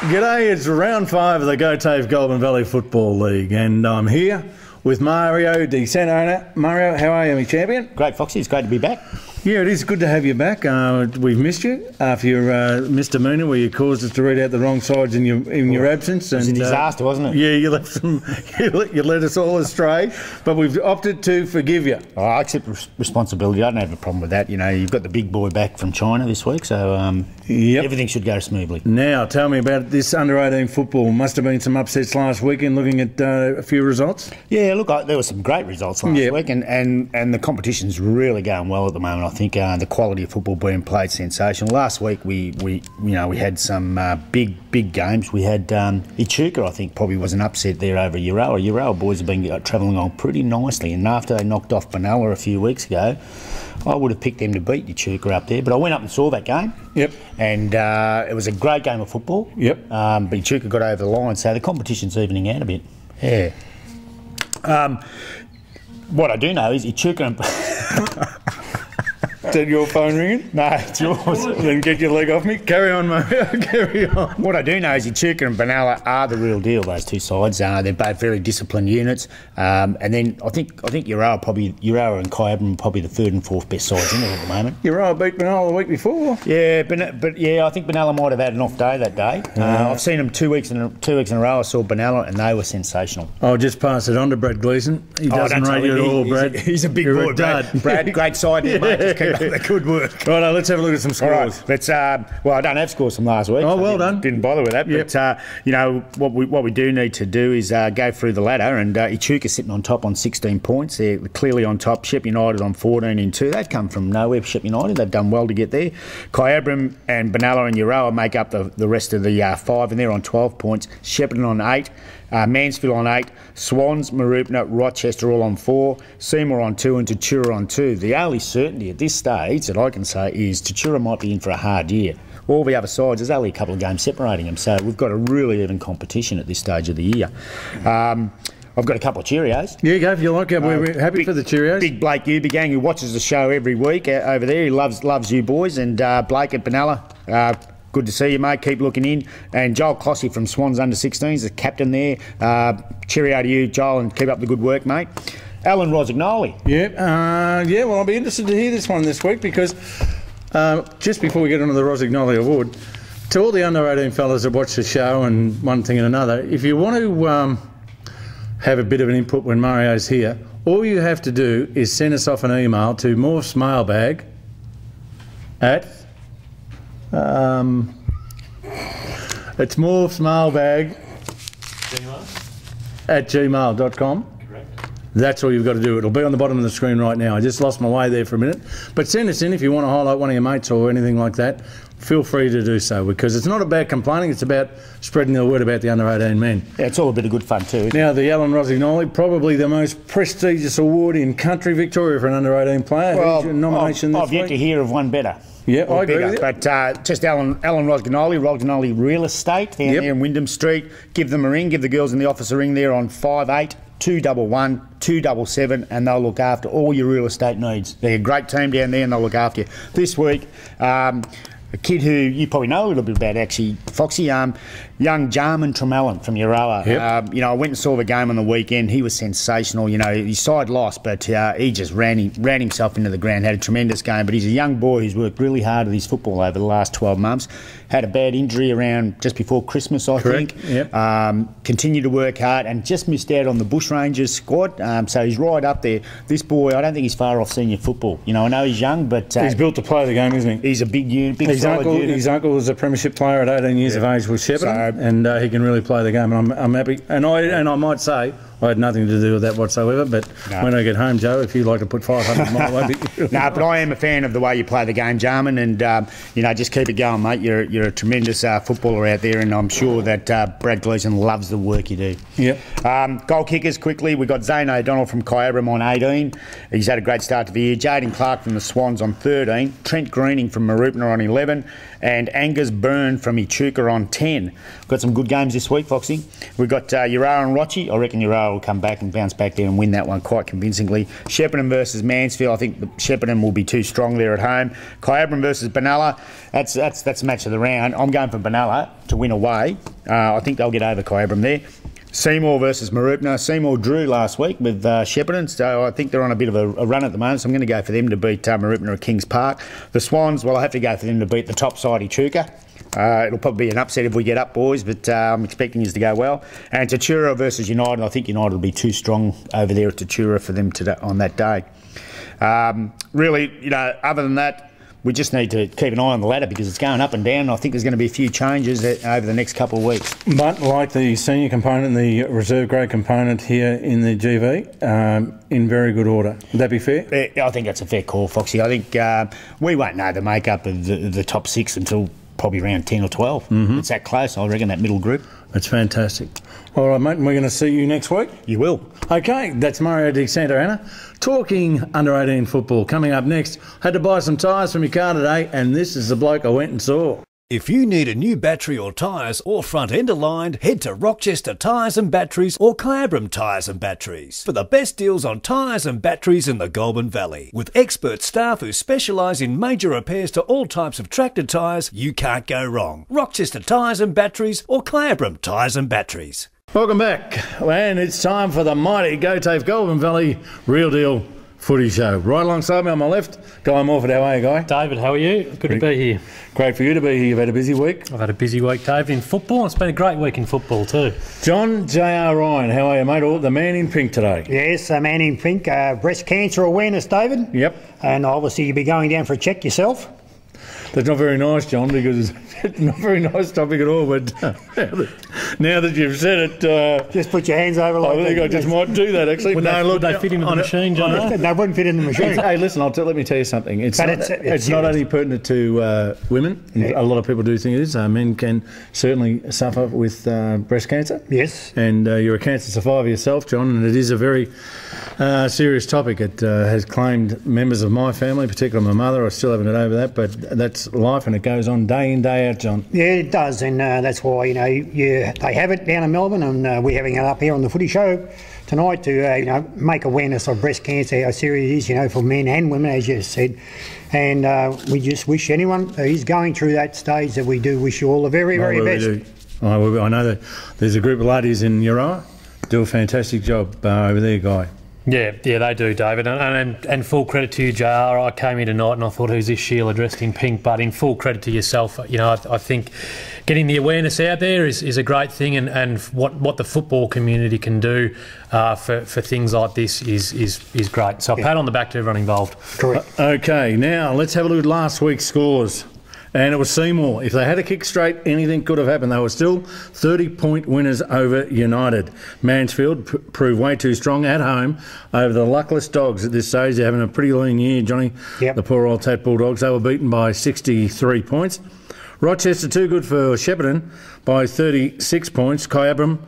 G'day, it's round 5 of the GoTave Goulburn Valley Football League, and I'm here with Mario Di Santana. Mario, how are you, my champion? Great, Foxy. It's great to be back. Yeah, it is good to have you back. We've missed you after your misdemeanour where you caused us to read out the wrong sides in your absence. It was a disaster, wasn't it? Yeah, you led us all astray, but we've opted to forgive you. Oh, I accept responsibility. I don't have a problem with that. You know, you've got the big boy back from China this week, so everything should go smoothly. Now, tell me about this under-18 football. Must have been some upsets last weekend looking at a few results. Yeah, look, there were some great results last week, and the competition's really going well at the moment. I think the quality of football being played sensational. Last week we had some big games. We had Echuca, I think, probably was an upset there over Euroa. Euroa boys have been travelling along pretty nicely, and after they knocked off Benalla a few weeks ago, I would have picked them to beat Echuca up there. But I went up and saw that game. Yep. And it was a great game of football. Yep. But Echuca got over the line, so the competition's evening out a bit. Yeah. What I do know is Echuca and... Is that your phone ringing? No, it's yours. Then get your leg off me. Carry on, Mario. Carry on. What I do know is Echuca and Benalla are the real deal, those two sides. They're both very disciplined units. And then I think Euroa and Kyabram are probably the third and fourth best sides in there at the moment. Euroa beat Benalla the week before. Yeah, but I think Benalla might have had an off day that day. I've seen them 2 weeks in a row. I saw Benalla and they were sensational. I'll just pass it on to Brad Gleeson. He doesn't rate you at all, Brad. He's a big boy, Brad. Great side there, mate. Just keep up the good work. Right, let's have a look at some scores. Right, let's. Well, I don't have scores from last week. Oh, well done. Didn't bother with that. Yep. But what we do need to do is go through the ladder, and Echuca sitting on top on 16 points. They're clearly on top. Shep United on 14 in 2. They've come from nowhere. Shep United. They've done well to get there. Kyabram and Benalla and Euroa make up the rest of the 5, and they're on 12 points. Shepparton on 8. Mansfield on 8, Swans, Marupna, Rochester all on 4, Seymour on 2 and Tatura on 2. The only certainty at this stage that I can say is Tatura might be in for a hard year. All the other sides, there's only a couple of games separating them, so we've got a really even competition at this stage of the year. I've got a couple of Cheerios. Yeah, go if you like. We're happy for the Cheerios. Big Blake Ubergang, who watches the show every week over there. He loves you boys, and Blake at Benalla. Good to see you, mate. Keep looking in. And Joel Clossy from Swans Under-16s, the captain there. Cheerio to you, Joel, and keep up the good work, mate. Alan Rosignoli. Yeah, well, I'll be interested to hear this one this week because just before we get onto the Rosignoli Award, to all the under-18 fellas that watch the show and one thing and another, if you want to have a bit of an input when Mario's here, all you have to do is send us off an email to Morph's Mailbag at... it's Morph's Mailbag at gmail.com. Correct. That's all you've got to do. It'll be on the bottom of the screen right now. I just lost my way there for a minute. But send us in if you want to highlight one of your mates or anything like that. Feel free to do so because it's not about complaining, it's about spreading the word about the under-18 men. Yeah, it's all a bit of good fun too. Now, the Alan Rosignoli, probably the most prestigious award in country Victoria for an under-18 player. Well, nomination I've yet to hear of one better. Yeah, I agree with you. But just Alan Rosignoli Real Estate down there in Wyndham Street. Give them a ring, give the girls in the office a ring there on 58 211 277, and they'll look after all your real estate needs. They're a great team down there and they'll look after you. This week, a kid who you probably know a little bit about, actually, Foxy, young Jarman Tremelin from Euroa. Yep. I went and saw the game on the weekend. He was sensational. His side lost, but he just ran himself into the ground, had a tremendous game. But he's a young boy who's worked really hard at his football over the last 12 months. Had a bad injury around just before Christmas, I think. Yep. Continued to work hard and just missed out on the Bush Rangers squad. So he's right up there. This boy, I don't think he's far off senior football. I know he's young, but... he's built to play the game, isn't he? He's a big unit, His uncle was a premiership player at 18 years of age with Shepparton, and he can really play the game. And I'm happy. And I might say I had nothing to do with that whatsoever. But when I get home, Joe, if you'd like to put 500 my way, no, but I am a fan of the way you play the game, Jarman, and just keep it going, mate. You're a tremendous footballer out there, and I'm sure that Brad Gleeson loves the work you do. Yep. Goal kickers quickly. We've got Zane O'Donnell from Kyabram on 18. He's had a great start to the year. Jaden Clark from the Swans on 13. Trent Greening from Marupna on 11. And Angus Byrne from Echuca on 10. Got some good games this week, Foxy. We've got Euroa and Rochi. I reckon Euroa will come back and bounce back there and win that one quite convincingly. Shepparton versus Mansfield. I think Shepparton will be too strong there at home. Kyabram versus Benalla. That's the match of the round. I'm going for Benalla to win away. I think they'll get over Kyabram there. Seymour versus Mooroopna. Seymour drew last week with Shepparton, so I think they're on a bit of a run at the moment, so I'm going to go for them to beat Mooroopna at Kings Park. The Swans, well, I have to go for them to beat the top side Echuca. It'll probably be an upset if we get up, boys, but I'm expecting us to go well. And Tatura versus United. I think United will be too strong over there at Tatura for them on that day. Really, other than that, we just need to keep an eye on the ladder because it's going up and down. I think there's going to be a few changes over the next couple of weeks. But like the senior component and the reserve grade component here in the GV, in very good order. Would that be fair? I think that's a fair call, Foxy. I think we won't know the makeup of the top 6 until probably around 10 or 12. Mm-hmm. It's that close, I reckon, that middle group. That's fantastic. All right, mate, and we're going to see you next week? You will. Okay, that's Mario Di Santa Ana talking under-18 football. Coming up next, had to buy some tyres from your car today, and this is the bloke I went and saw. If you need a new battery or tyres or front end aligned, head to Rochester Tyres and Batteries or Kyabram Tyres and Batteries for the best deals on tyres and batteries in the Goulburn Valley. With expert staff who specialise in major repairs to all types of tractor tyres, you can't go wrong. Rochester Tyres and Batteries or Kyabram Tyres and Batteries. Welcome back, and it's time for the mighty Go Tafe Goulburn Valley Real Deal Footy Show. Right alongside me on my left, Guy Morford. How are you, Guy? David, how are you? Good to be here. Great for you to be here. You've had a busy week. I've had a busy week, Dave, in football. It's been a great week in football too. John J.R. Ryan, how are you, mate? The man in pink today. Yes, the man in pink. Breast cancer awareness, David. Yep. And obviously you'll be going down for a check yourself. That's not very nice, John, because it's not a very nice topic at all. But now that you've said it, just put your hands over like that. I think I just might do that, actually. Would they fit into the machine, John? They wouldn't fit in the machine. Hey, listen, let me tell you something. It's not only pertinent to women. Yeah. A lot of people do think it is. Men can certainly suffer with breast cancer. Yes. And you're a cancer survivor yourself, John, and it is a very serious topic. It has claimed members of my family, particularly my mother. I still haven't got over that, but that's life, and it goes on day in, day out, John. Yeah, it does, and that's why they have it down in Melbourne, and we're having it up here on the Footy Show tonight to make awareness of breast cancer, how serious it is, for men and women, as you said. And we just wish anyone who's going through that stage that we do wish you all the very, very best. I know that there's a group of ladies in Uriah do a fantastic job over there, Guy. Yeah, they do, David. And full credit to you, JR. I came here tonight and I thought, who's this Sheila dressed in pink? But in full credit to yourself, I think getting the awareness out there is a great thing, and what the football community can do for things like this is great. So a pat on the back to everyone involved. Correct. Okay, now let's have a look at last week's scores. And it was Seymour. If they had a kick straight, anything could have happened. They were still 30-point winners over United. Mansfield proved way too strong at home over the luckless Dogs at this stage. They're having a pretty lean year, Johnny. Yep. The poor old Tat Bulldogs. They were beaten by 63 points. Rochester too good for Shepparton by 36 points. Kyabram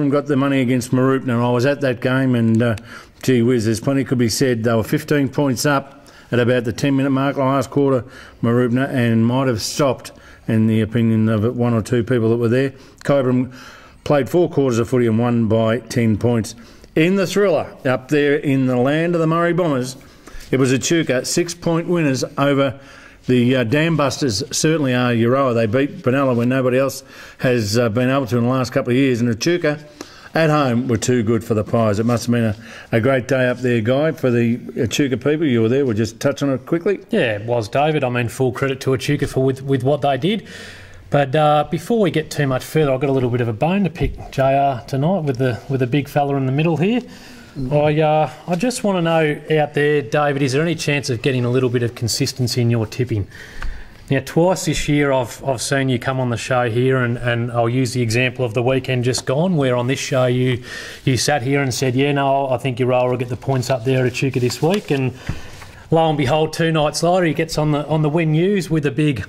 got the money against Mooroopna. I was at that game and, gee whiz, there's plenty could be said. They were 15 points up at about the 10-minute mark last quarter, Mooroopna, and might have stopped, in the opinion of one or two people that were there. Kyabram played 4 quarters of footy and won by 10 points. In the thriller, up there in the land of the Murray Bombers, it was Echuca, 6-point winners over the Dam Busters, certainly are Euroa. They beat Benalla when nobody else has been able to in the last couple of years, and Echuca at home were too good for the Pies. It must have been a great day up there, Guy, for the Echuca people. You were there. We'll just touch on it quickly. Yeah, it was, David. I mean, full credit to Echuca with what they did. But before we get too much further, I've got a little bit of a bone to pick, JR, tonight with the big fella in the middle here. I just want to know out there, David, is there any chance of getting a little bit of consistency in your tipping? Now, twice this year I've seen you come on the show here, and I'll use the example of the weekend just gone, where on this show you sat here and said, yeah, no, I think Uriah will get the points up there at Echuca this week, and lo and behold, 2 nights later he gets on the Win News with a big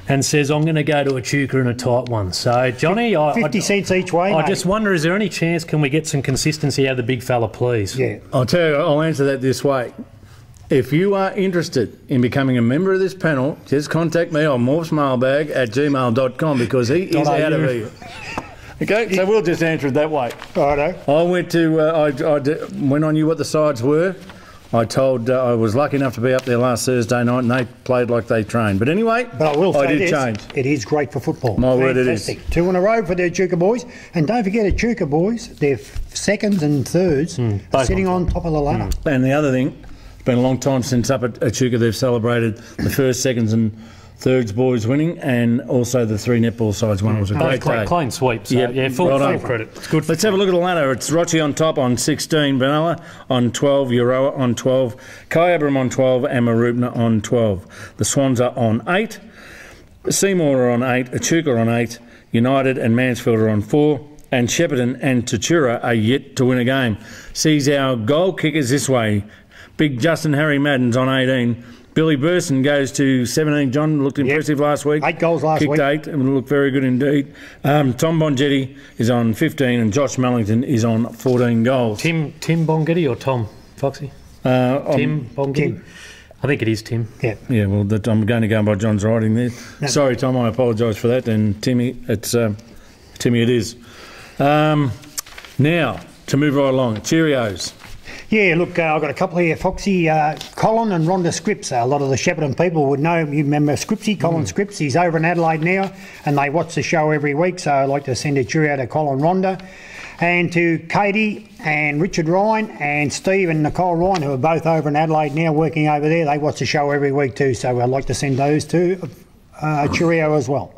and says, I'm going to go to Echuca in a tight one. So, Johnny, 50 cents each way, I just wonder, is there any chance can we get some consistency out of the big fella, please? Yeah. I'll tell you, I'll answer that this way. If you are interested in becoming a member of this panel, just contact me on morphsmailbag@gmail.com, because he is out of here. Okay, so we'll just answer it that way. Righto. I went to, when I knew what the sides were, I told, I was lucky enough to be up there last Thursday night and they played like they trained. But anyway, But I will say did change. it is great for football. My word, it is. Fantastic. 2 in a row for the Echuca boys. And don't forget, Echuca boys, their seconds and thirds are sitting on top of the ladder. And the other thing, it's been a long time since up at Echuca they've celebrated the first, seconds and thirds boys winning, and also the 3 netball sides won. It was a great day. Clean sweep. So, Yep. yeah, full Well credit. It's good. Let's have a look at the ladder. It's Rochi on top on 16, Benalla on 12, Euroa on 12, Kyabram on 12 and Marupna on 12. The Swans are on 8, Seymour are on 8, Echuca on 8, United and Mansfield are on 4, and Shepparton and Tatura are yet to win a game. Sees our goal kickers this way. Big Justin Harry Madden's on 18. Billy Burson goes to 17. John looked impressive last week. 8 goals last week. Kicked 8 and looked very good indeed. Tom Bongetti is on 15 and Josh Mellington is on 14 goals. Tim Bongetti or Tom Foxy? Tim Bongetti. Tim. I think it is Tim. Yeah. Yeah, well, I'm going to go by John's writing there. No. Sorry, Tom, I apologise for that. And Timmy, it's Timmy it is. Now, to move right along, Cheerios. Yeah, look, I've got a couple here. Foxy, Colin and Rhonda Scripps. A lot of the Shepparton people would know. You remember Scripsy, Colin Scripps. He's over in Adelaide now, and they watch the show every week. So I'd like to send a cheerio to Colin and Rhonda, and to Katie and Richard Ryan and Steve and Nicole Ryan, who are both over in Adelaide now, working over there. They watch the show every week too. So I'd like to send those two a cheerio as well.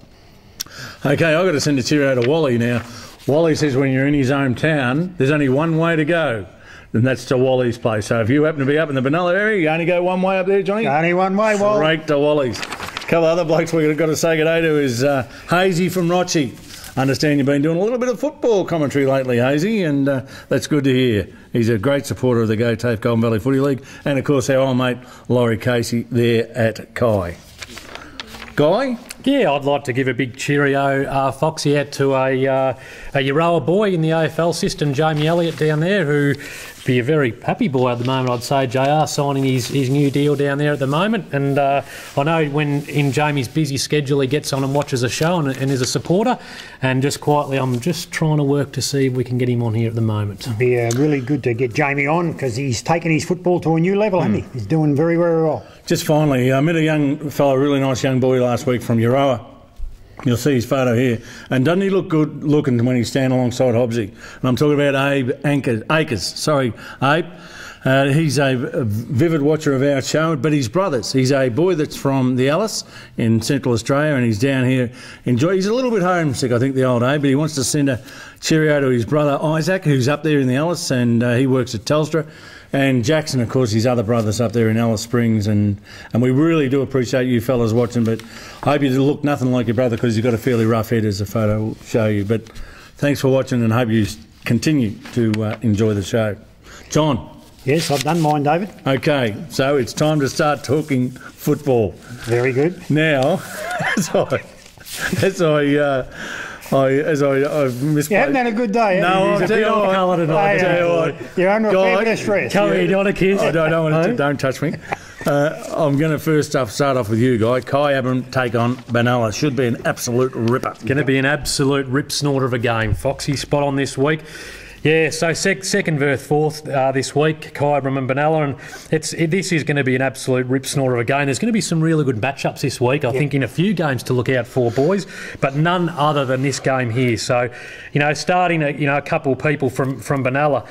Okay, I've got to send a cheerio to Wally now. Wally says when you're in his hometown, there's only one way to go. And that's to Wally's place. So if you happen to be up in the Benalla area, you only go one way up there, Johnny? Only one way, Wally. Straight to Wally's. A couple of other blokes we've got to say good day to is Hazy from Rochi. Understand you've been doing a little bit of football commentary lately, Hazy, and that's good to hear. He's a great supporter of the Go Tafe Golden Valley Footy League, and of course our old mate Laurie Casey there at Kai. Guy? Yeah, I'd like to give a big cheerio, Foxy, out to a Euroa boy in the AFL system, Jamie Elliott down there, who be a very happy boy at the moment, I'd say, JR, signing his new deal down there at the moment. And I know when in Jamie's busy schedule he gets on and watches a show and is a supporter. And just quietly, I'm just trying to work to see if we can get him on here at the moment. It'd be really good to get Jamie on because he's taken his football to a new level, hasn't he? He's doing very, very well. Just finally, I met a young fellow, a really nice young boy last week from Euroa. You'll see his photo here. And doesn't he look good looking when he's standing alongside Hobbsy? And I'm talking about Abe Akers. Sorry, Abe. He's a vivid watcher of our show, but his brothers. He's a boy that's from the Alice in Central Australia, and he's down here. He's a little bit homesick, I think, the old Abe, but he wants to send a cheerio to his brother Isaac, who's up there in the Alice, and he works at Telstra. And Jackson, of course, his other brothers up there in Alice Springs. And we really do appreciate you fellas watching, but I hope you look nothing like your brother because you've got a fairly rough head, as the photo will show you. But thanks for watching and hope you continue to enjoy the show. John? Yes, I've done mine, David. Okay, so it's time to start talking football. Very good. Now, I've misplaced. You haven't had a good day, have No, you? I'll tell you what. tonight. You're under a fair bit of stress. Come here, do you want a kiss? I don't touch me. I'm going to first off start off with you, Guy. Kai Abram take on Benalla. Should be an absolute ripper. Going to be an absolute rip snorter of a game. Foxy spot on this week. Yeah, so second versus fourth this week, Kyabram and Benalla, and this is going to be an absolute rip snorter of a game. There's going to be some really good matchups this week. I think in a few games to look out for, boys, but none other than this game here. So, starting a couple of people from Benalla,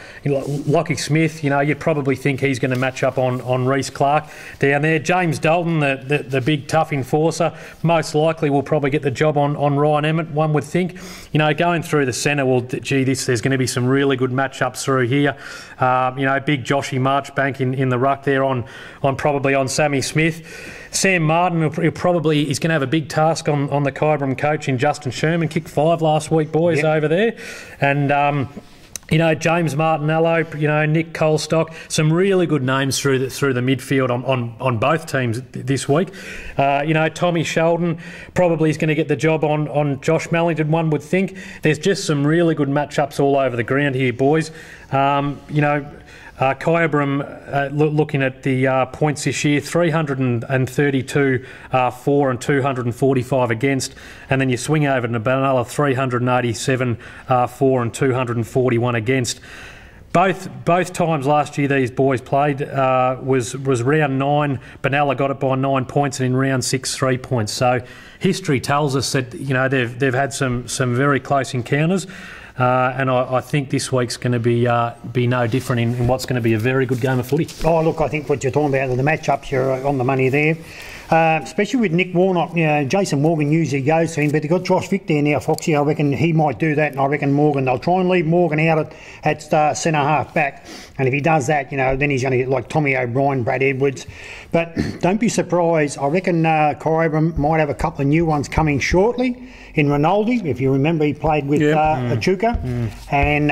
Lockie Smith, you'd probably think he's going to match up on Reece Clark down there. James Dalton, the big tough enforcer, most likely will probably get the job on Ryan Emmett, one would think. Going through the centre, there's going to be some really good matchups through here. Big Joshy Marchbank in the ruck there on Sammy Smith. Sam Martin is going to have a big task on the Kyabram coach in Justin Sherman. Kicked 5 last week, boys, over there. And James Martinello, Nick Colstock, some really good names through the midfield on both teams this week. Tommy Sheldon probably is going to get the job on Josh Mellington, one would think. There's just some really good matchups all over the ground here, boys. Kyabram, looking at the points this year, 332 for and 245 against, and then you swing over to Benalla, 387 for and 241 against. Both times last year these boys played was round 9. Benalla got it by 9 points, and in round 6, 3 points. So history tells us that they've had some very close encounters. And I think this week's going to be no different in what's going to be a very good game of footy. Oh, look, I think what you're talking about, the matchups, you're on the money there. Especially with Nick Warnock, Jason Morgan usually goes to him, but they've got Josh Vick there now, Foxy. I reckon he might do that, and I reckon Morgan, they'll try and leave Morgan out at centre half back. And if he does that, then he's going to get like Tommy O'Brien, Brad Edwards. But don't be surprised. I reckon Kyabram might have a couple of new ones coming shortly. In Rinaldi, if you remember, he played with Echuca, and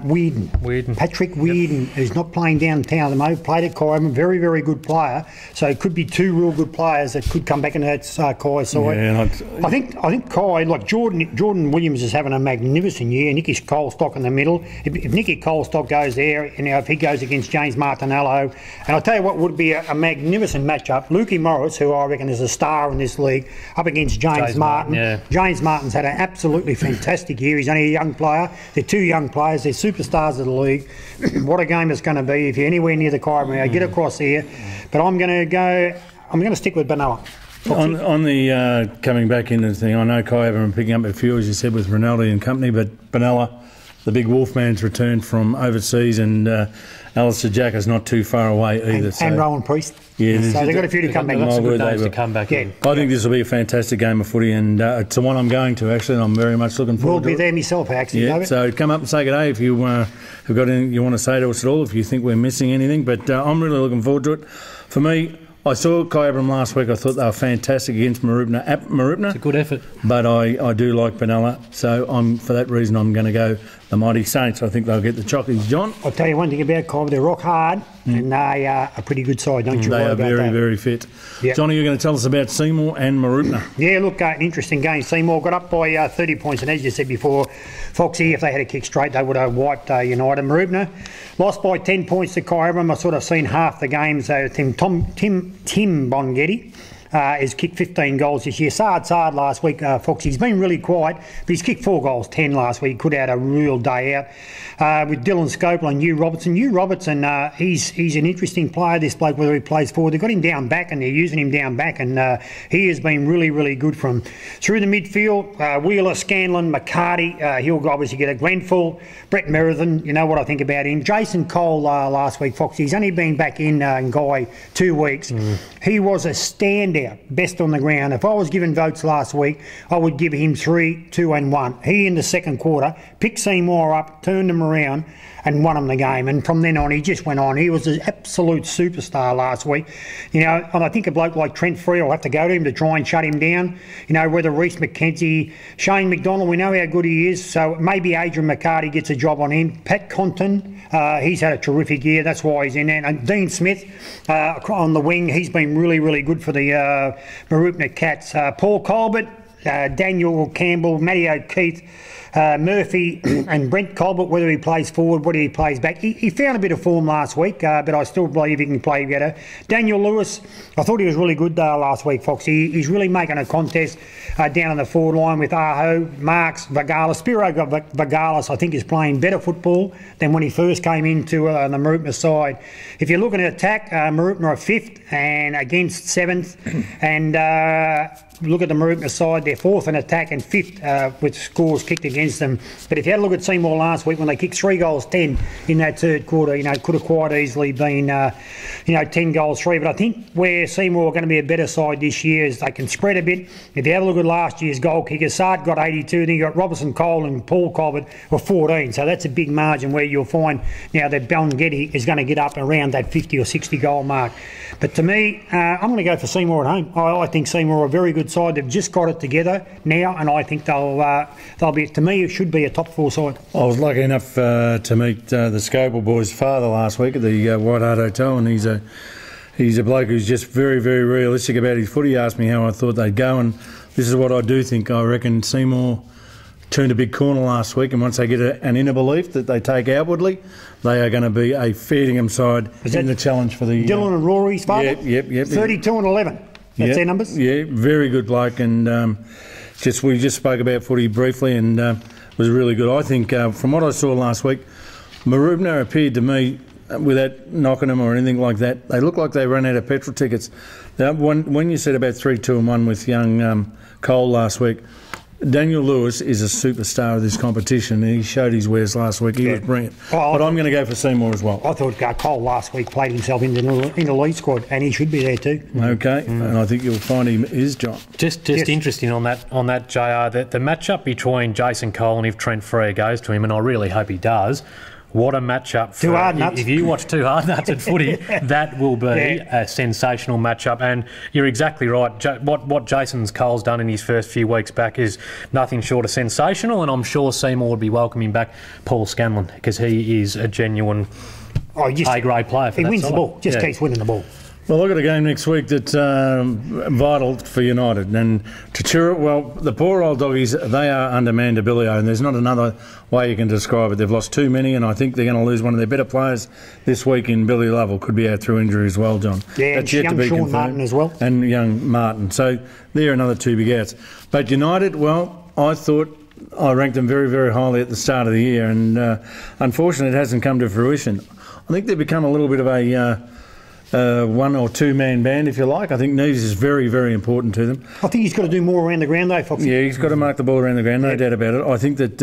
Weirden. Patrick Weirden, who's not playing downtown at the moment, played at Kyabram, very, very good player. So it could be two real good players that could come back into that Kai side. Yeah, I think Kai, like Jordan Williams is having a magnificent year. Nicky Colestock in the middle. If Nicky Colestock goes there, if he goes against James Martinello, and I'll tell you what would be a magnificent matchup, Lukey Morris, who I reckon is a star in this league, up against James Martin. James Martin's had an absolutely fantastic year. He's only a young player. They're two young players. They're superstars of the league. What a game it's going to be if you're anywhere near the Kyabram. Get across here. But I'm going to stick with Benalla. On the coming back into the thing, I know Kyabram are picking up a few, as you said, with Rinaldi and company, but Benalla, the big Wolfman's returned from overseas, and Alistair Jack is not too far away either. And Rowan Priest. Yeah, so they've got a few to come back. Lots of good names to come back in. I think this will be a fantastic game of footy, and it's the one I'm going to, actually, and I'm very much looking forward to it. We'll be there myself, actually. Yeah, so come up and say good day if you have got anything you want to say to us at all, if you think we're missing anything. But I'm really looking forward to it. For me, I saw Kyabram last week. I thought they were fantastic against Marupna. It's a good effort. But I do like Benalla, so for that reason I'm going to go the Mighty Saints. I think they'll get the chockies. John? I'll tell you one thing about Kyabram. They're rock hard, and they are a pretty good side, don't you worry about that. They are very, very fit. Yep. Johnny, you're going to tell us about Seymour and Marupna. Yeah, look, an interesting game. Seymour got up by 30 points, and as you said before, Foxy, if they had a kick straight, they would have wiped United. Marupna lost by 10 points to Kyabram. I sort of seen half the games. Tim Bongetti has kicked 15 goals this year. Saad last week, Foxy, he's been really quiet, but he's kicked 4 goals, 10 last week. He could have had a real day out. With Dylan Scopel and Hugh Robertson. Hugh Robertson, he's an interesting player, this bloke, whether he plays forward. They've got him down back, and they're using him down back, and he has been really, really good from through the midfield. Wheeler, Scanlon, McCarty, he'll obviously get a Grenfell. Brett Meredith, you know what I think about him. Jason Cole last week, Foxy, he's only been back in Guy 2 weeks. He was a standout, best on the ground. If I was given votes last week, I would give him 3, 2 and 1. He, in the second quarter, picked Seymour up, turned him around and won him the game, and from then on he just went on. He was an absolute superstar last week, and I think a bloke like Trent Free will have to go to him to try and shut him down, whether Reece McKenzie, Shane McDonald, we know how good he is, so maybe Adrian McCarty gets a job on him. Pat Compton, he's had a terrific year, that's why he's in there, and Dean Smith on the wing, he's been really, really good for the Marupna Cats. Paul Colbert, Daniel Campbell, Matty O'Keefe, Murphy and Brent Colbert, whether he plays forward, whether he plays back. He found a bit of form last week, but I still believe he can play better. Daniel Lewis, I thought he was really good last week, Foxy. He's really making a contest down on the forward line with Aho, Marks, Vagalis. Spiro Vagalis, I think, is playing better football than when he first came into the Marupna side. If you're looking at attack, Marupna are 5th and against 7th, and look at the Marupna side, they're 4th in attack and 5th with scores kicked against them. But if you had a look at Seymour last week when they kicked 3 goals 10 in that third quarter, could have quite easily been 10 goals 3. But I think where Seymour are going to be a better side this year is they can spread a bit. If you have a look at last year's goal kickers, Sard got 82, then you got Robertson Cole and Paul Colbert were 14. So that's a big margin where you'll find now that Bongetti is going to get up around that 50 or 60 goal mark. But to me, I'm going to go for Seymour at home. I think Seymour are a very good side. They've just got it together now, and I think they'll be, to me, it should be a top 4 side. I was lucky enough to meet the Scobell boys' father last week at the White Hart Hotel, and he's a bloke who's just very, very realistic about his footy. He asked me how I thought they'd go, and this is what I do think. I reckon Seymour turned a big corner last week, and once they get an inner belief that they take outwardly, they are going to be a Feedingham side in the challenge for the... Dylan and Rory's father? Yep. 32 and 11. That's their numbers? Yeah, very good bloke, and we just spoke about footy briefly, and it was really good. I think from what I saw last week, Marubna appeared to me, without knocking them or anything like that, they look like they ran out of petrol tickets. Now, when you said about 3-2-1 with young Cole last week, Daniel Lewis is a superstar of this competition, and he showed his wares last week. He was brilliant. But I'm going to go for Seymour as well. I thought Cole last week played himself in the lead squad, and he should be there too. Okay, and I think you'll find him is, John. Just interesting on that, JR, that the matchup between Jason Cole and if Trent Frere goes to him, and I really hope he does. What a matchup. Two hard nuts. If you watch two hard nuts at footy, that will be a sensational matchup. And you're exactly right. What Jason Cole's done in his first few weeks back is nothing short of sensational, and I'm sure Seymour would be welcoming back Paul Scanlon, because he is a genuine A-grade player for he that wins side. the ball. Just keeps winning the ball. Well, I've got a game next week that's vital for United. And Tachura, well, the poor old doggies, they are undermanned to Billio, and there's not another way you can describe it. They've lost too many, and I think they're going to lose one of their better players this week in Billy Lovell. Could be out through injury as well, John. Yeah, that's yet to be Sean confirmed. Martin as well. And young Martin. So they're another two big outs. But United, well, I thought I ranked them very, very highly at the start of the year, and unfortunately it hasn't come to fruition. I think they've become a little bit of a... one or two man band, if you like. I think Neves is very, very important to them. I think he's got to do more around the ground though, Foxy. Yeah, he's got to mark the ball around the ground, no doubt about it. I think that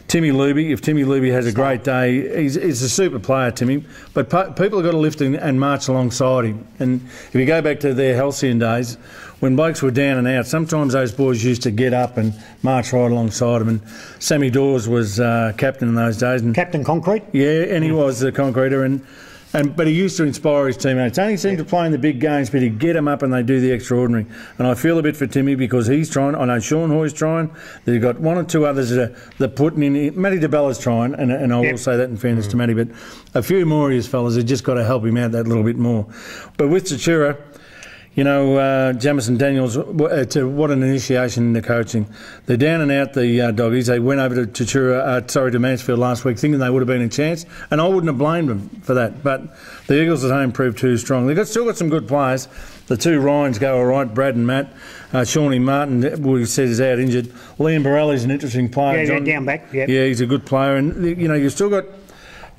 Timmy Luby, if Timmy Luby has a great day, he's a super player, Timmy. But people have got to lift him and march alongside him. And if you go back to their halcyon days, when blokes were down and out, sometimes those boys used to get up and march right alongside him. And Sammy Dawes was captain in those days. And Captain Concrete? Yeah, and he was the concreter. But he used to inspire his teammates. Only seemed to play in the big games, but he'd get them up and they do the extraordinary. And I feel a bit for Timmy because he's trying. I know Sean Hoy's trying. They've got one or two others that are putting in. Matty DeBella's trying, and I will say that in fairness to Matty. But a few more of his fellas have just got to help him out that little bit more. But with Tachura, you know, Jamison Daniels, what an initiation into coaching. They're down and out, the doggies. They went over to Mansfield last week thinking they would have been a chance, and I wouldn't have blamed them for that. But the Eagles at home proved too strong. They've still got some good players. The two Ryans go all right, Brad and Matt. Shawnee Martin, we said, is out injured. Liam Borelli's an interesting player. Yeah, down back. Yeah, he's a good player. And, you know, you've still got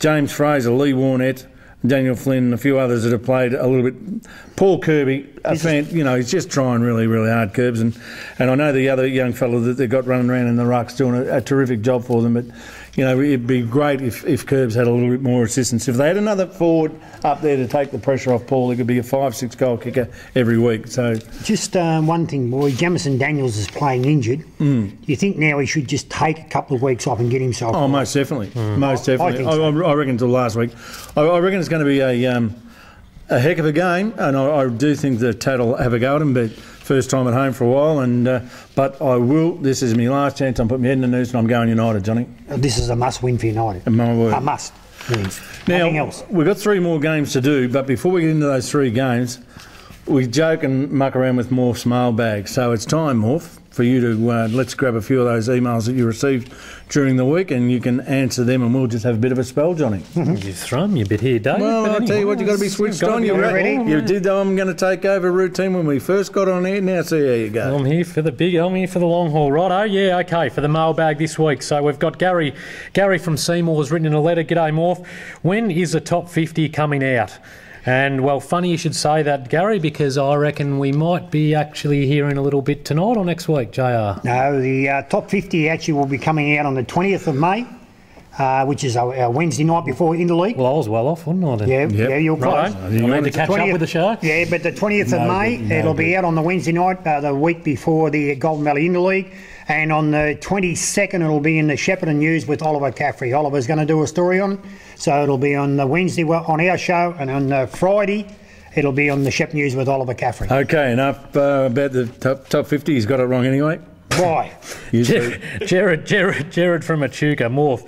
James Fraser, Lee Warnett, Daniel Flynn and a few others that have played a little bit. Paul Kirby, he's just trying really, really hard, Curbs. And I know the other young fellow that they've got running around in the rucks doing a terrific job for them. But, you know, it'd be great if Curbs had a little bit more assistance. If they had another forward up there to take the pressure off Paul, he could be a 5-6 goal kicker every week. So just one thing, boy, Jamison Daniels is playing injured. Do you think now he should just take a couple of weeks off and get himself? Oh, most definitely. Most definitely. I reckon until last week. I reckon it's going to be a heck of a game, and I do think that Tat will have a go at him, but first time at home for a while. But I will. This is my last chance. I'm putting my head in the noose, and I'm going United, Johnny. This is a must-win for United. My word. A must win. Now, nothing else. We've got 3 more games to do, but before we get into those 3 games, we joke and muck around with Morph's mailbag. So it's time, Morph, for you to let's grab a few of those emails that you received during the week, and you can answer them, and we'll just have a bit of a spell, Johnny. You've thrown me a bit here, Dave. Well, I'll tell you what, you've got to be switched on. You're ready. You did. I'm going to take over routine when we first got on here. Now, see how you go. I'm here for the long haul, righto? Yeah, okay, for the mailbag this week. So we've got Gary. Gary from Seymour has written in a letter. G'day, Morph. When is the top 50 coming out? And, well, funny you should say that, Gary, because I reckon we might be actually hearing a little bit tonight or next week, JR. No, the top 50 actually will be coming out on the 20th of May, which is our Wednesday night before Interleague. Well, I was well off, wasn't I? Then? Yeah, you're right. close. I need to catch up with the Sharks. Yeah, but the 20th of May, it'll be out on the Wednesday night, the week before the Golden Valley Interleague. And on the 22nd, it'll be in the Shepparton News with Oliver Caffrey. Oliver's going to do a story on it. So it'll be on the Wednesday on our show, and on Friday, it'll be on the Shep News with Oliver Caffrey. Okay, enough about the top 50. He's got it wrong anyway. Why? Jared from Echuca. Morph,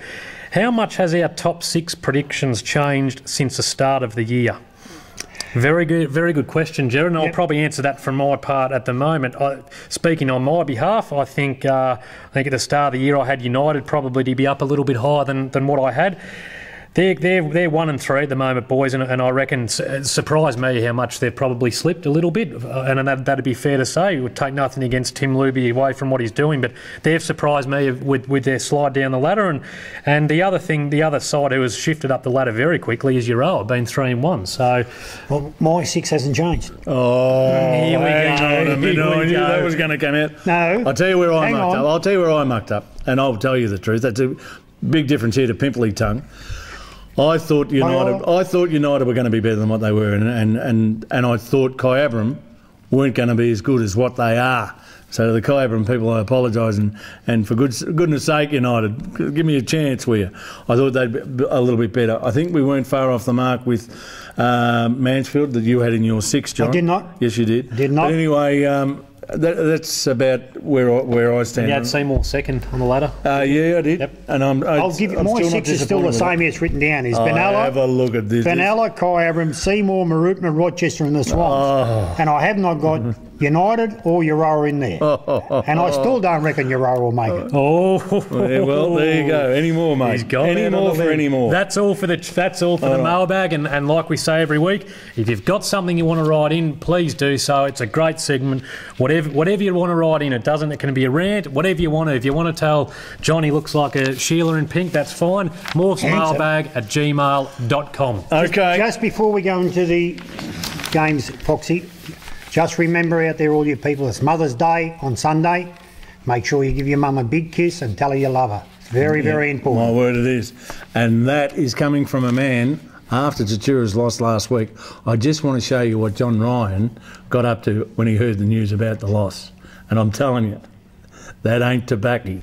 how much has our top 6 predictions changed since the start of the year? Very good question, Jared, and I'll probably answer that from my part at the moment. Speaking on my behalf, I think at the start of the year I had United probably to be up a little bit higher than what I had. They're 1 and 3 at the moment, boys, and I reckon it surprised me how much they've probably slipped a little bit, and that'd be fair to say. It would take nothing against Tim Luby away from what he's doing, but they've surprised me with their slide down the ladder. And the other side who has shifted up the ladder very quickly is Euroa, been 3 and 1. So, well, my 6 hasn't changed. Oh, here we go. On a minute. I knew that was going to come out. No, I'll tell you where I mucked up. I'll tell you where I mucked up, and I'll tell you the truth. That's a big difference here to Pimply Tongue. I thought United were going to be better than what they were, and I thought Kyabram weren't going to be as good as what they are. So to the Kyabram people, I apologise, and for goodness sake, United, give me a chance, will you? I thought they'd be a little bit better. I think we weren't far off the mark with Mansfield that you had in your 6, John. I did not. Yes, you did. Did not. But anyway, that's about where I stand. You had Seymour second on the ladder. Yeah, I did. Yep. And I'll give you my 6 is still the same as it's written down. Is Benalla, have a look at this. Benalla, Kyabram, Seymour, Marupna, Rochester, and the Swans. And I have not got United or Euroa in there. And I still don't reckon Euroa will make it. Yeah, well, there you go. Any more, mate? He's got any more for any more. That's all for the mailbag, and like we say every week, if you've got something you want to write in, please do so. It's a great segment. Whatever you want to write in, it can be a rant, whatever you want to. If you want to tell Johnny looks like a Sheila in pink, that's fine. morphsmailbag@gmail.com. Okay. Just before we go into the games, Foxy, just remember out there, all you people, it's Mother's Day on Sunday. Make sure you give your mum a big kiss and tell her you love her. It's very, very important. My word, it is. And that is coming from a man after Tatura's loss last week. I just want to show you what John Ryan got up to when he heard the news about the loss. And I'm telling you, that ain't tobacco.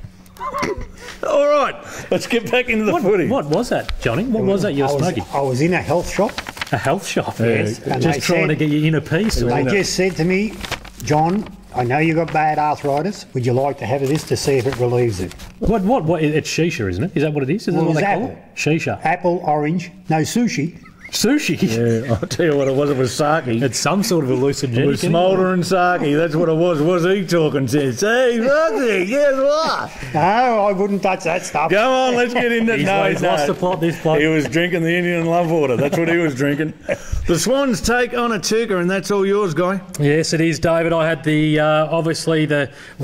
All right, let's get back into the footy. What was that, Johnny? What was that you're smoking? I was in a health shop. A health shop? Yes. And just trying to get your inner peace? They just said to me, John, I know you've got bad arthritis. Would you like to have this to see if it relieves it? What? It's shisha, isn't it? Is that what it is? Is that what they call it? Shisha. Apple, orange, no sushi. Sushi? Yeah, I'll tell you what it was sake. It's some sort of hallucinogenic. It was smouldering sake, that's what it was. Was he talking sense? Hey, Roxy, guess what? No, I wouldn't touch that stuff. Come on, let's get into it. He's lost the plot, this plot. He was drinking the Indian love water. That's what he was drinking. The Swans take on Echuca, and that's all yours, Guy. Yes, it is, David. I had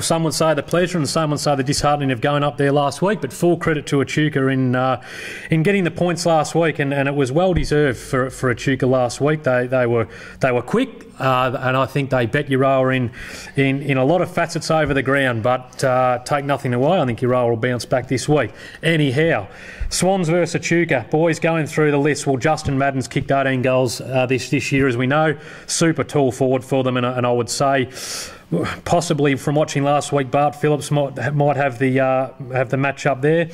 some would say the pleasure and some would say the disheartening of going up there last week, but full credit to Echuca in getting the points last week, and it was well deserved for Echuca last week. They were quick, and I think they bet Euroa in a lot of facets over the ground, but take nothing away. I think Euroa will bounce back this week. Anyhow, Swans versus Echuca. Boys, going through the list. Well, Justin Madden's kicked 18 goals this year, as we know. Super tall forward for them, and I would say possibly from watching last week, Bart Phillips might have the match up there.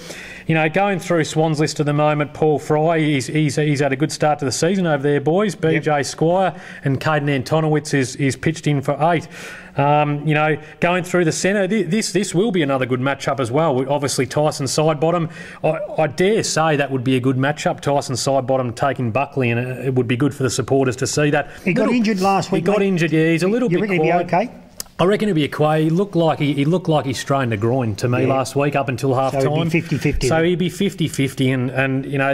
You know, going through Swans list at the moment, Paul Fry, he's had a good start to the season over there, boys. BJ Squire and Caden Antonowitz is pitched in for 8. You know, going through the centre, this will be another good matchup as well. Obviously, Tyson Sidebottom, I dare say that would be a good matchup. Tyson Sidebottom taking Buckley, and it would be good for the supporters to see that. He got injured last week. He got injured, yeah. He's a little bit quiet. You reckon he'll be okay? I reckon it'd be a quay. He looked like he strained a groin to me last week up until half time. So he'd be 50-50. So he'd be 50-50, and you know,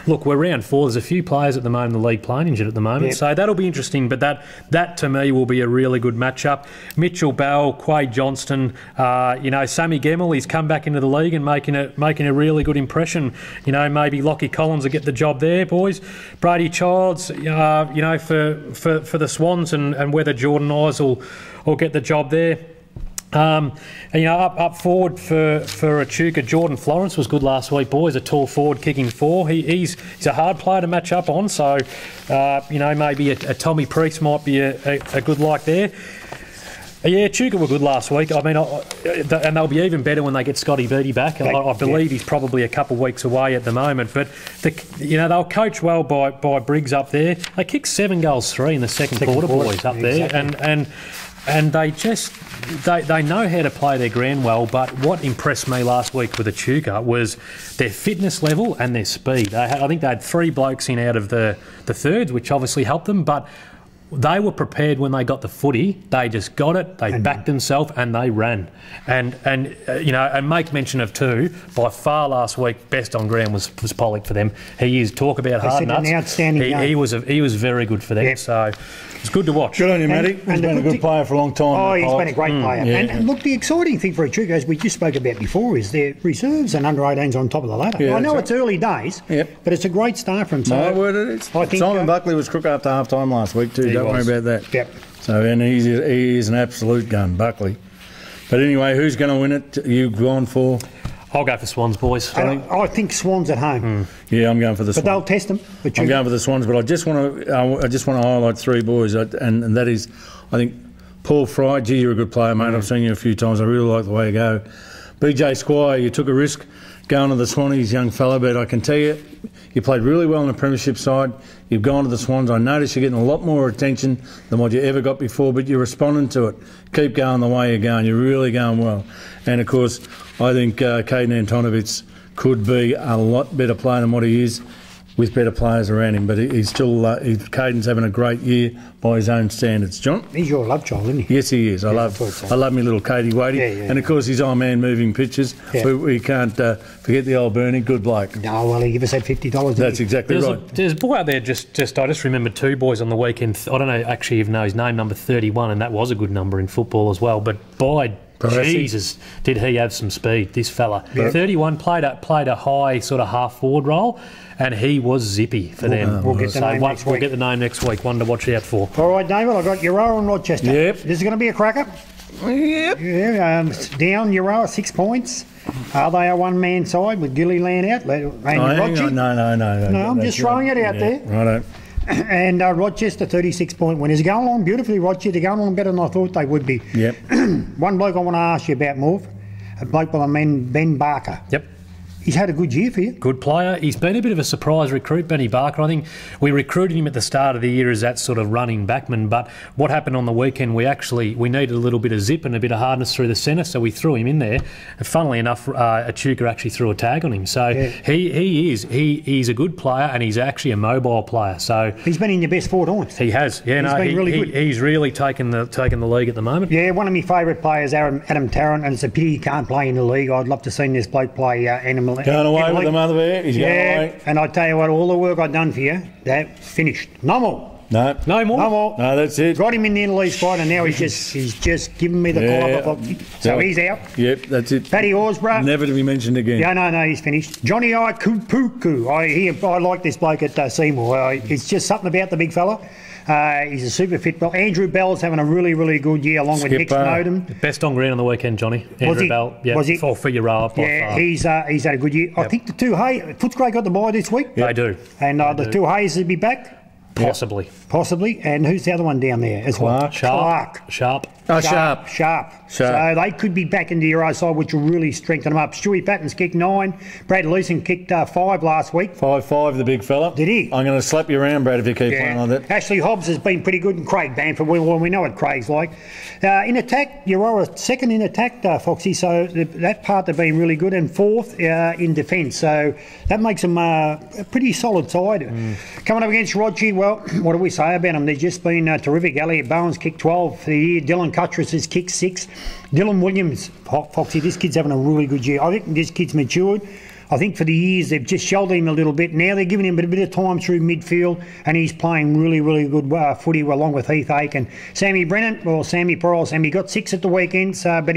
look, we're round 4. There's a few players at the moment in the league playing injured at the moment, so that'll be interesting. But that to me will be a really good matchup. Mitchell Bell, Quade Johnston, you know, Sammy Gemmell, he's come back into the league and making a really good impression. You know, maybe Lockie Collins will get the job there, boys. Brady Childs, you know, for the Swans, and whether Jordan Eyes will get the job there. And, you know, up forward for Echuca, Jordan Florence was good last week, boys. A tall forward kicking 4. He's a hard player to match up on. So, you know, maybe a Tommy Priest might be a good like there. Yeah, Echuca were good last week. I mean, and they'll be even better when they get Scotty Beattie back. I believe he's probably a couple of weeks away at the moment. But, you know, they'll coach well by Briggs up there. They kicked 7 goals 3 in the second quarter, boys, up there. Exactly. and they know how to play their ground well. But what impressed me last week with Echuca was their fitness level and their speed. I think they had 3 blokes in out of the thirds, which obviously helped them, but they were prepared when they got the footy. They just got it. They backed themselves and they ran. And make mention of 2. By far last week, best on ground was Pollock for them. He is talk about hard nuts. An outstanding he was very good for them. Yep. So it's good to watch. Good on you, Matty. He's been a good player for a long time. Oh, he's been a great player. Yeah. And look, the exciting thing for Echuca, as we just spoke about before, is their reserves and under-18s on top of the ladder. Yeah, I know it's early days, but it's a great start from him. My word it is. I think Simon Buckley was crook after half-time last week too. Don't worry about that. Yep. So, and he is an absolute gun, Buckley. But anyway, who's going to win it? You've gone for? I'll go for Swans, boys. I think Swans at home. Yeah, I'm going for the Swans. But they'll test them. I'm going for the Swans, but I just want to highlight 3 boys, and that is, I think, Paul Fry. Gee, you're a good player, mate. I've seen you a few times. I really like the way you go. BJ Squire, you took a risk going to the Swannies, young fella, but I can tell you, you played really well on the premiership side. You've gone to the Swans. I notice you're getting a lot more attention than what you ever got before, but you're responding to it. Keep going the way you're going. You're really going well. And, of course, I think Caden Antonovich could be a lot better player than what he is with better players around him. But he's still, Caden's having a great year by his own standards. John? He's your love child, isn't he? Yes, he is. I love me little Katie Wadey. And, of course, his old man moving pictures. Yeah. We can't forget the old Bernie. Good bloke. No, well, he gave us that $50. That's exactly right. There's a boy out there, I just remembered 2 boys on the weekend. I don't know actually even know his name, number 31, and that was a good number in football as well. But by Jesus, did he have some speed, this fella. 31 played a high sort of half-forward role, and he was zippy for them. We'll get the name next week. We'll get the name next week, one to watch out for. All right, David, I've got Euroa and Rochester. Yep. This is going to be a cracker. Yep. Yeah, down Euroa, 6 points. Are they a one-man side with Gilliland out? No, I'm just throwing it out there. Righto. And Rochester, 36-point winners. Going along beautifully, Rochester. They're going along better than I thought they would be. Yep. One bloke I want to ask you about, Morv, a bloke by the name Ben Barker. Yep. He's had a good year for you. Good player. He's been a bit of a surprise recruit, Benny Barker. I think we recruited him at the start of the year as that sort of running backman, but what happened on the weekend, we needed a little bit of zip and a bit of hardness through the centre, so we threw him in there. And funnily enough, Echuca actually threw a tag on him. So he's a good player, and he's actually a mobile player. So he's been in your best 4 times. He has. Yeah, he's been really good. He's really taken the league at the moment. Yeah, one of my favourite players, Adam Tarrant, and it's a pity he can't play in the league. I'd love to see this bloke play Animal. Going away with the mother bear. He's going away. And I tell you what, all the work I've done for you, that finished. No more. No more. No, that's it. Got him in the Interleague squad, and now he's just giving me the call up. So he's out. Yep, that's it. Paddy Horsburgh. Never to be mentioned again. Yeah, no, he's finished. Johnny Kupuku. I like this bloke at Seymour. It's just something about the big fella. He's a super fit ball. Andrew Bell's having a really, really good year along with Nick Snowden. Best on ground on the weekend, Johnny. Andrew Bell. Yeah, was he? For your row up. Yeah, he's had a good year. Yep. I think the 2 Footscray got the bye this week. They do. And the 2 Hayes will be back. Possibly. And who's the other one down there as well? Sharp. Sharp. So they could be back in the Euro side, which will really strengthen them up. Stewie Patton's kicked 9. Brad Leeson kicked 5 last week. 5-5, the big fella. Did he? I'm going to slap you around, Brad, if you keep playing like that. Ashley Hobbs has been pretty good, and Craig Bamford. We know what Craig's like. In attack, Euro second in attack, Foxy. So that part they've been really good, and 4th in defence. So that makes them a pretty solid side. Coming up against Rochi, well, what do we say about them? They've just been terrific. Elliot Bowen's kicked 12 for the year. Dylan Cuttress has kicked 6. Dylan Williams, Foxy, this kid's having a really good year. I think this kid's matured. I think for the years they've just shelled him a little bit. Now they're giving him a bit of time through midfield, and he's playing really, really good footy along with Heath Aiken. Sammy Brennan, or Sammy Pearl. Sammy got 6 at the weekend, but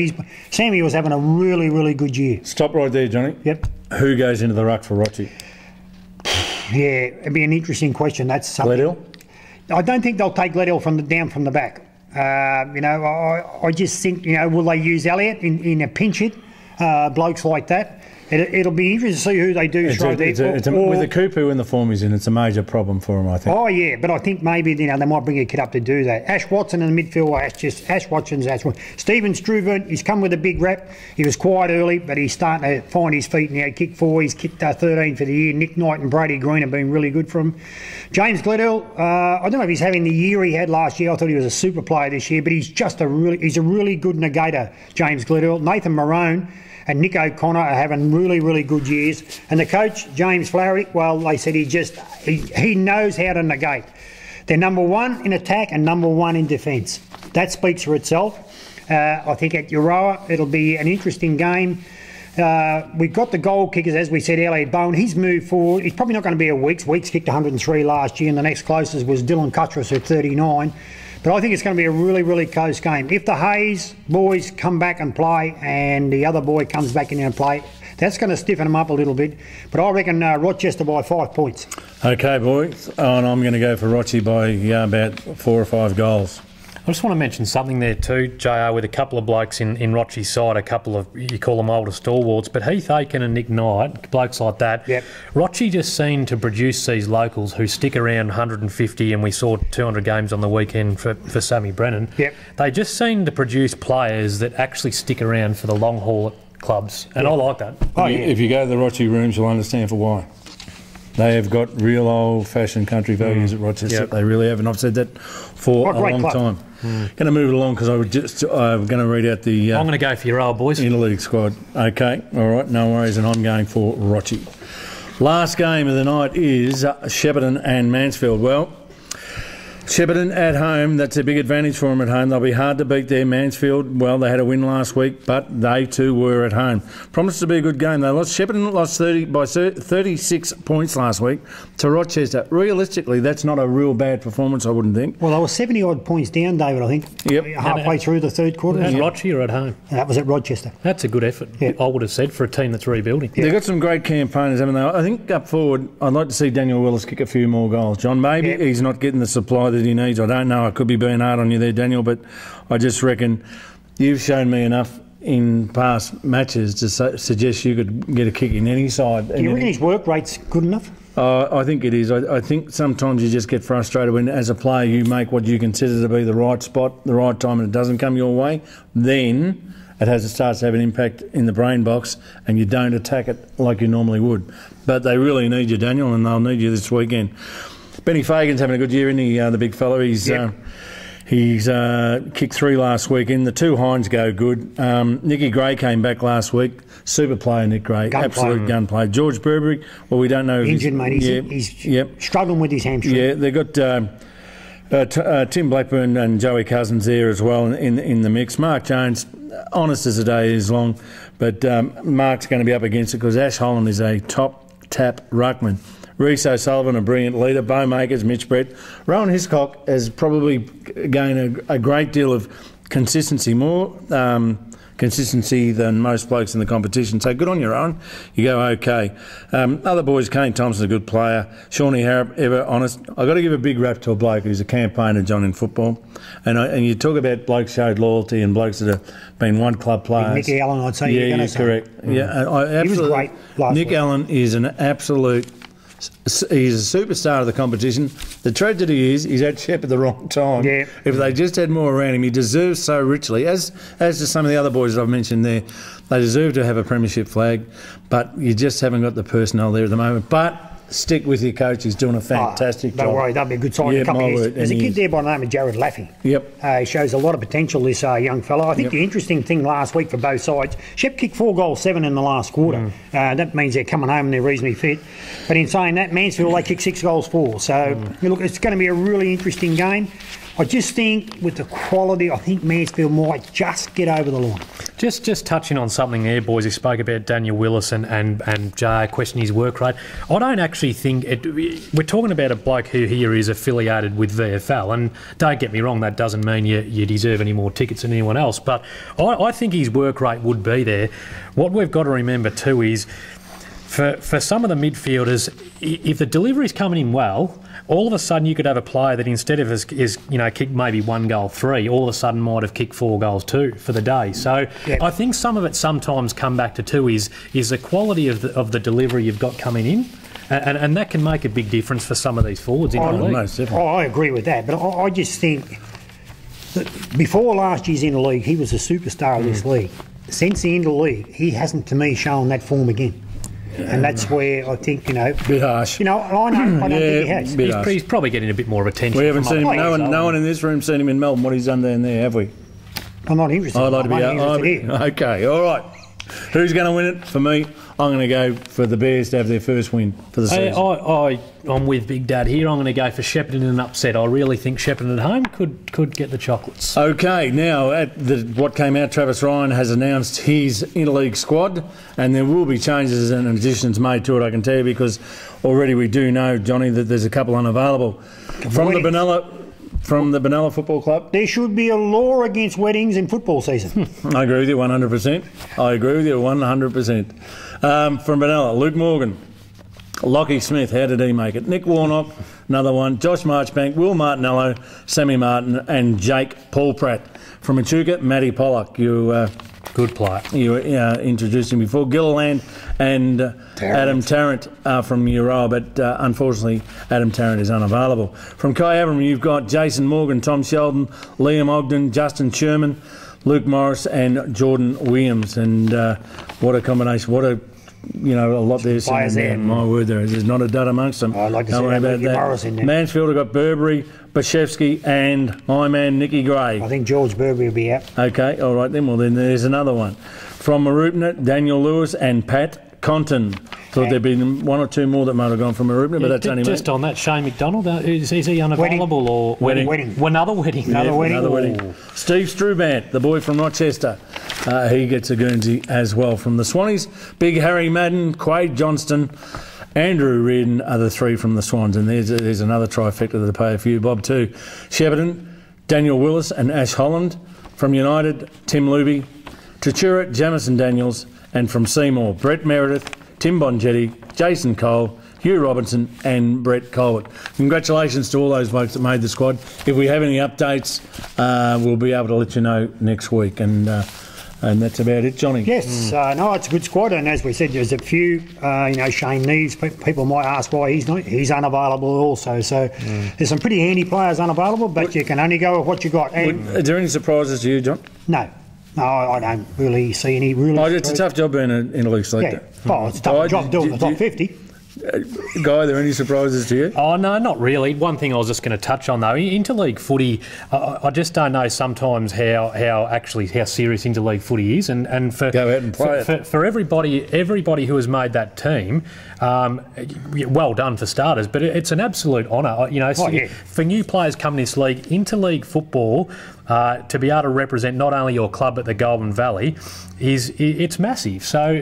Sammy was having a really, really good year. Stop right there, Johnny. Yep. Who goes into the ruck for Rochi? Yeah, it'd be an interesting question. That's something. Gledhill? I don't think they'll take Gledhill down from the back. I just think, will they use Elliott in a pinch hit? Blokes like that. It'll be interesting to see who they do throw there. With the Kupu in the form he's in, it's a major problem for him, I think. Oh, yeah, but I think maybe they might bring a kid up to do that. Ash Watson in the midfield, Ash Watson's Ash Watson. Stephen Struve, he's come with a big rep. He was quiet early, but he's starting to find his feet now. He kicked 4, he's kicked 13 for the year. Nick Knight and Brady Green have been really good for him. James Gledhill, I don't know if he's having the year he had last year. I thought he was a super player this year, but he's a really good negator, James Gledhill. Nathan Marone and Nick O'Connor are having really, really good years. And the coach, James Flaherty, well, they said he knows how to negate. They're number 1 in attack and number 1 in defence. That speaks for itself. I think at Euroa it'll be an interesting game. We've got the goal kickers, as we said, Elliot Bowen. He's moved forward. He's probably not going to be a Weeks. Weeks kicked 103 last year, and the next closest was Dylan Cuttress at 39. But I think it's going to be a really, really close game. If the Hayes boys come back and play and the other boy comes back in and play, that's going to stiffen them up a little bit. But I reckon Rochester by 5 points. Okay, boys. And I'm going to go for Rochi by about 4 or 5 goals. I just want to mention something there too, JR, with a couple of blokes in Rochi's side, a couple of, you call them older stalwarts, but Heath Aiken and Nick Knight, blokes like that. Yep. Rochi just seemed to produce these locals who stick around 150, and we saw 200 games on the weekend for Sammy Brennan. Yep. They just seem to produce players that actually stick around for the long haul at clubs, and I like that. Oh, yeah. If you go to the Rochi rooms, you'll understand for why. They have got real old-fashioned country values at Rochester. Yep. They really have, and I've said that for a long time. Going to move it along because I'm going to read out the... I'm going to go for your old boys. Interleague squad. Okay, all right, no worries, and I'm going for Rochi. Last game of the night is Shepparton and Mansfield. Well, Shepparton at home, that's a big advantage for them at home. They'll be hard to beat there. Mansfield, well, they had a win last week, but they too were at home. Promised to be a good game. Shepparton lost 36 points last week to Rochester. Realistically, that's not a real bad performance, I wouldn't think. Well, they were 70-odd points down, David, I think. Yep. Halfway through the third quarter. At Rochi or at home? That was at Rochester. That's a good effort, Yep. I would have said, for a team that's rebuilding. They've got some great campaigners, haven't they? I think up forward, I'd like to see Daniel Willis kick a few more goals. John, maybe he's not getting the supply that he needs. I don't know. I could be being hard on you there, Daniel, but I just reckon you've shown me enough in past matches to suggest you could get a kick in any side. Do you reckon his work rate's good enough? I think it is. I think sometimes you just get frustrated when, as a player, you make what you consider to be the right spot, the right time, and it doesn't come your way. Then it starts to have an impact in the brain box, and you don't attack it like you normally would. But they really need you, Daniel, and they'll need you this weekend. Benny Fagan's having a good year, isn't he, the big fella? He's kicked 3 last week in. The 2 Hines go good. Nicky Gray came back last week. Super player, Nick Gray. Absolute gunplay. George Burberry, well, we don't know. Injured, mate. He's struggling with his hamstring. Yeah, they've got Tim Blackburn and Joey Cousins there as well in the mix. Mark Jones, honest as the day is long, but Mark's going to be up against it because Ash Holland is a top-tap ruckman. Reece O'Sullivan, a brilliant leader. Bo Makers, Mitch Brett. Rowan Hiscock has probably gained a great deal of consistency, more consistency than most blokes in the competition. So good on your own. You go okay. Other boys, Kane Thompson's a good player. Shawnee Harrop, ever honest. I've got to give a big rap to a bloke who's a campaigner, John, in football. And you talk about blokes showed loyalty and blokes that have been one club players. Nicky Allen, I'd say. Yeah, you're correct. Yeah, he was great last week. Nick Allen is an absolute... He's a superstar of the competition. The tragedy is he's at Shep at the wrong time. Yeah. If they just had more around him, he deserves so richly, as do some of the other boys I've mentioned there. They deserve to have a premiership flag, but you just haven't got the personnel there at the moment. But stick with your coach. He's doing a fantastic job. Don't worry, that'll be a good sign in a couple of years. There's a kid there by the name of Jared Laffey. Yep. He shows a lot of potential, this young fella. I think the interesting thing last week for both sides, Shep kicked 4 goals, 7 in the last quarter. That means they're coming home and they're reasonably fit. But in saying that, Mansfield, they kicked 6 goals, 4. So, look, it's going to be a really interesting game. I just think with the quality, I think Mansfield might just get over the line. Just touching on something there, boys. You spoke about Daniel Willis and Jay questioning his work rate. I don't actually think we're talking about a bloke who here is affiliated with VFL, and don't get me wrong, that doesn't mean you deserve any more tickets than anyone else. But I think his work rate would be there. What we've got to remember too is, for some of the midfielders, if the delivery's coming in well, all of a sudden you could have a player that instead of kicked maybe 1 goal 3, all of a sudden might have kicked 4 goals 2 for the day. So I think some of it sometimes come back to 2 is the quality of the delivery you've got coming in. And that can make a big difference for some of these forwards in the league. I agree with that, but I just think that before last year's Interleague, he was a superstar of this league. Since the Interleague, he hasn't, to me, shown that form again. And that's where I think, bit harsh. I don't think he has. He's probably getting a bit more attention. We haven't seen him. No one in this room seen him in Melbourne. What he's done down there, have we? I'm not interested. I'd like to be out. Here. Okay, all right. Who's going to win it? For me, I'm going to go for the Bears to have their first win for the season. I'm with Big Dad here. I'm going to go for Shepparton in an upset. I really think Shepparton at home could get the chocolates. Okay, now at what came out, Travis Ryan has announced his Interleague squad, and there will be changes and additions made to it, I can tell you, because already we do know, Johnny, that there's a couple unavailable. From the Benalla Football Club. There should be a law against weddings in football season. I agree with you 100%. I agree with you 100%. From Benalla, Luke Morgan, Lockie Smith, how did he make it? Nick Warnock, another one. Josh Marchbank, Will Martinello, Sammy Martin and Jake Paul Pratt. From Echuca, Matty Pollock. Good player. You introduced him before. Gilliland and Adam Tarrant from Euroa, but unfortunately Adam Tarrant is unavailable. From Kyabram, you've got Jason Morgan, Tom Sheldon, Liam Ogden, Justin Sherman, Luke Morris and Jordan Williams. And what a combination. What a lot there. My word, there's not a dud amongst them. I'd like to see Morris in there. Mansfield have got Burberry, Bashevsky and my man Nicky Gray. I think George Burberry will be out. Okay, all right then. Well, then there's another one. From Marupna, Daniel Lewis and Pat Conton. Thought there'd been 1 or 2 more that might have gone from Marupna, but that's only just on that. Shane McDonald, is he unavailable or wedding? Another wedding. Another wedding. Steve Strubant, the boy from Rochester, he gets a Guernsey as well. From the Swannies, Big Harry Madden, Quade Johnston, Andrew Reardon are the 3 from the Swans, and there's another trifecta to pay a few bob too. Shepparton, Daniel Willis and Ash Holland. From United, Tim Luby, Tatura, Jamison Daniels, and from Seymour, Brett Meredith, Tim Bongetti, Jason Cole, Hugh Robinson and Brett Colbert. Congratulations to all those folks that made the squad. If we have any updates, we'll be able to let you know next week. And that's about it, Johnny. Yes, no, it's a good squad, and as we said, there's a few, Shane Neves, people might ask why he's unavailable also, so there's some pretty handy players unavailable, but you can only go with what you got. And are there any surprises to you, John? No, I don't really see any really... it's a tough job being an Interleague selector. Yeah, it's a tough job doing the top 50. Guy, are there any surprises to you? Oh, no, not really. One thing I was just going to touch on, though, Interleague footy, I just don't know sometimes how serious Interleague footy is. And for, go out and play for everybody who has made that team, well done for starters, but it's an absolute honour. For new players coming this league, Interleague football, to be able to represent not only your club but the Goulburn Valley, it's massive. So,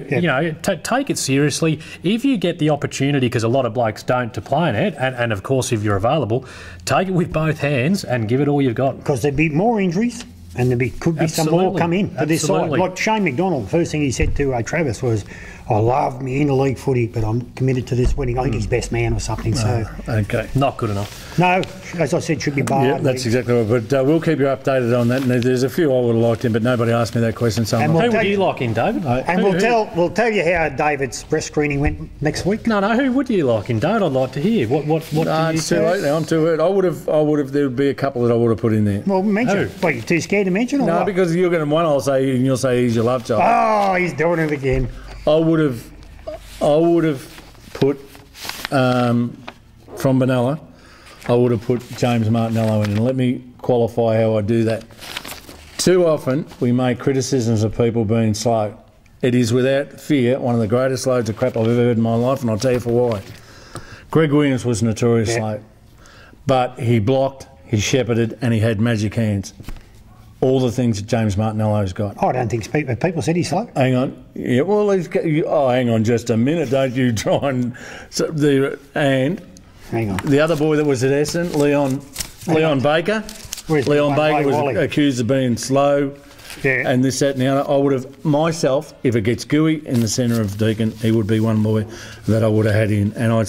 take it seriously. If you get the opportunity, because a lot of blokes don't, to play in it, and of course if you're available, take it with both hands and give it all you've got. Because there'd be more injuries and could be some more come in to this side. Like Shane McDonald, the first thing he said to Travis was, I love me Interleague footy, but I'm committed to this wedding. I think he's best man or something. Okay. Not good enough. No, as I said, should be barred. Yeah, that's exactly right. But we'll keep you updated on that. And there's a few I would have liked him, but nobody asked me that question. So who would you like in, David? And we'll tell you how David's breast screening went next week. No, who would you like in, David? I'd like to hear. What do you it's too late now. I'm too hurt. I would have. There would be a couple that I would have put in there. Well, mention. What, you too scared to mention? Or no, what? Because you're going to one. I'll say, and you'll say he's your love child. Oh, he's doing it again. I would have put from Benalla. I would have put James Martinello in, and let me qualify how I do that. Too often we make criticisms of people being slow. It is without fear one of the greatest loads of crap I've ever heard in my life, and I'll tell you for why. Greg Williams was notorious slow, but he blocked, he shepherded, and he had magic hands. All the things that James Martinello's got. I don't think people said he's slow. Hang on. Yeah, well, hang on just a minute. Don't you try and... Hang on. The other boy that was at Essendon, Leon Baker. Leon Baker was accused of being slow and this, that and the other. I would have, myself, if it gets gooey in the centre of Deakin, he would be one boy that I would have had in. And I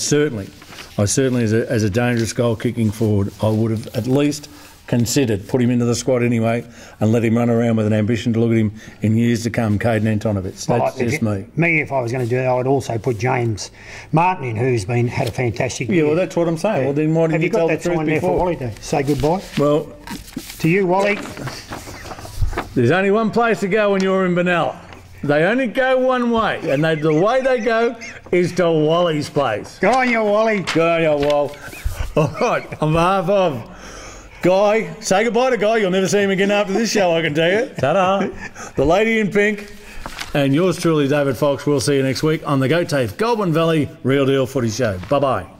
I certainly, as a dangerous goal-kicking forward, I would have at least considered put him into the squad anyway and let him run around with an ambition to look at him in years to come, Caden Antonovich. That's just me. Me, if I was going to do that, I would also put James Martin in, who's had a fantastic year. Yeah, well, that's what I'm saying. Well, then why didn't you tell the truth before? Have you got that sign there for Wally to say goodbye? Well, to you, Wally. There's only one place to go when you're in Benalla. They only go one way, and the way they go is to Wally's place. Go on, you Wally. Go on, you Wall. All right, on behalf of Guy, say goodbye to Guy. You'll never see him again after this show, I can tell you. Ta-da. The lady in pink, and yours truly, David Fox. We'll see you next week on the Go Tafe Goulburn Valley Real Deal Footy Show. Bye-bye.